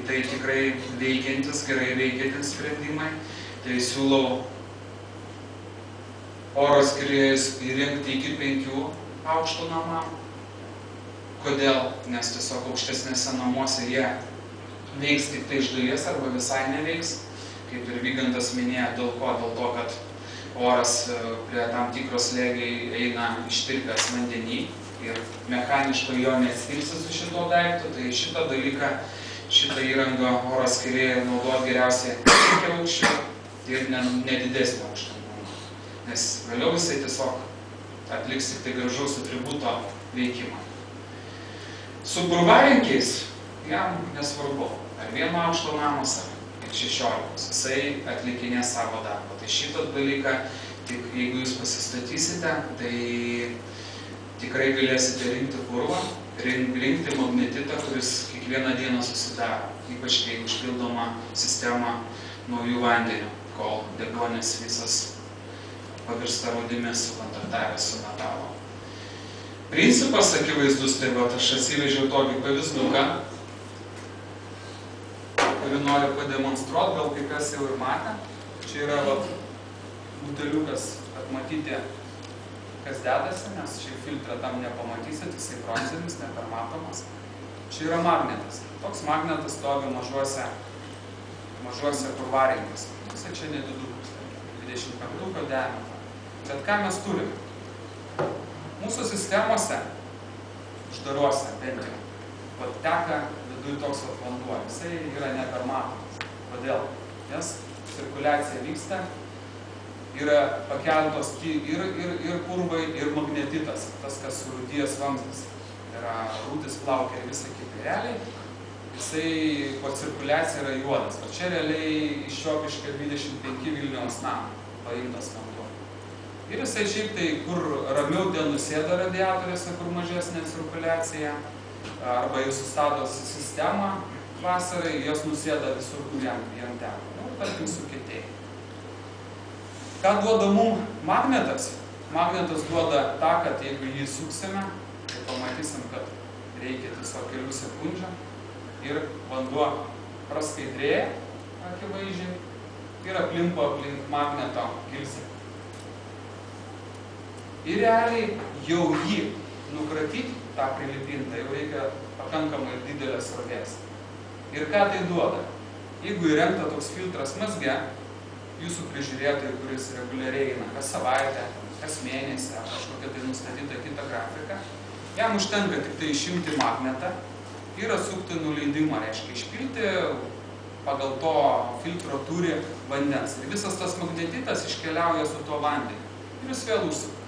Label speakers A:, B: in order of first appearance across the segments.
A: tai tikrai veikiantis, gerai veikiantys sprendimai. Tai siūlau oro skylės įrengti iki 5 aukštų namam. Kodėl? Nes tiesiog aukštesnėse namuose jie veiks tik tai iš dalies arba visai neveiks. Kaip ir Vygantas minėjo, dėl ko? Dėl to, kad oras prie tam tikros slėgiai eina ištirpęs vandenį ir mechaniškai jo neatskirsi su šito daiktu. Tai šitą dalyką, šitą įrangą oro skylėje naudoti geriausiai iki aukščių ir nedidesnio aukštingumo. Nes vėliau jisai tiesiog atliks tik tai gražaus atributo veikimą. Su purvarinkiais jam nesvarbu, ar 1 aukšto namas, ar 16, jisai atlikinės savo darbą. Tai šitą dalyką, tik jeigu jūs pasistatysite, tai tikrai galėsite rinkti purvą, rinkti magnetitą, kuris kiekvieną dieną susidaro, ypač kai užpildoma sistema naujų vandenių, kol deguonis visas pavirsta rūdimis sukontaktavęs su metalo. Principas akivaizdus, tai va, aš atsivežiau tokį pavyzduką, kurį noriu pademonstruoti, gal kai kas jau ir matė. Čia yra buteliukas, kad matyti, kas dedasi, nes šį filtrą tam nepamatysit, jisai bronzinis, nepermatomas. Čia yra magnetas. Toks magnetas stovi mažuose purvarinkiuose. Jisai čia nedidukas, 25 diametrą. Bet ką mes turime? Mūsų sistemose, uždaruose bent jau, teka viduje toks vanduo, jisai yra nepermatomas. Kodėl? Nes cirkuliacija vyksta, yra pakeltos ir purvai, ir magnetitas, tas, kas surūdijęs vamzdis. Tai yra rūdis, plaukia ir visą kitą. Realiai, jisai po cirkuliacija yra juodas. O čia realiai iš Šiopiškio 25 Vilniaus namų paimtas vanduo. Ir jisai šiaip tai, kur ramiau ten nusėda radiatoriuose, kur mažesnė cirkuliacija, arba jau sustatos sistemą vasarai, jos nusėda visur, kur jam teko. Nu, tarkim, sukietėjai. Ką duoda mums magnetas? Magnetas duoda tą, kad jeigu jį suksime, tai pamatysim, kad reikia tiesiog kelių sekundžių ir vanduo praskaidrėja akivaizdžiai ir aplimpa aplink magneto gilzę. Ir realiai jau jį nukratyti, tą prilipintą, jau reikia pakankamai didelės srovės. Ir ką tai duoda? Jeigu įrengta toks filtras mazge, jūsų prižiūrėtojai, kuris reguliariai eina kas savaitę, kas mėnesį, ar kažkokią tai nustatytą kitą grafiką, jam užtenka tik tai išimti magnetą ir atsukti nuleidimą, reiškia išpilti pagal to filtro turi vandens. Ir visas tas magnetitas iškeliauja su tuo vandeniu. Ir jis vėl užsuka.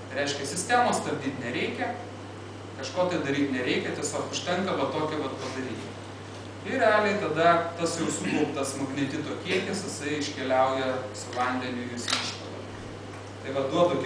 A: Tai reiškia, sistemos stabdyti nereikia, kažko tai daryti nereikia, tiesiog užtenka tokio padaryti. Ir realiai tada tas jau sukauptas magnetito kiekis, jisai iškeliauja su vandeniu, jūs iškeliauja. Tai duodu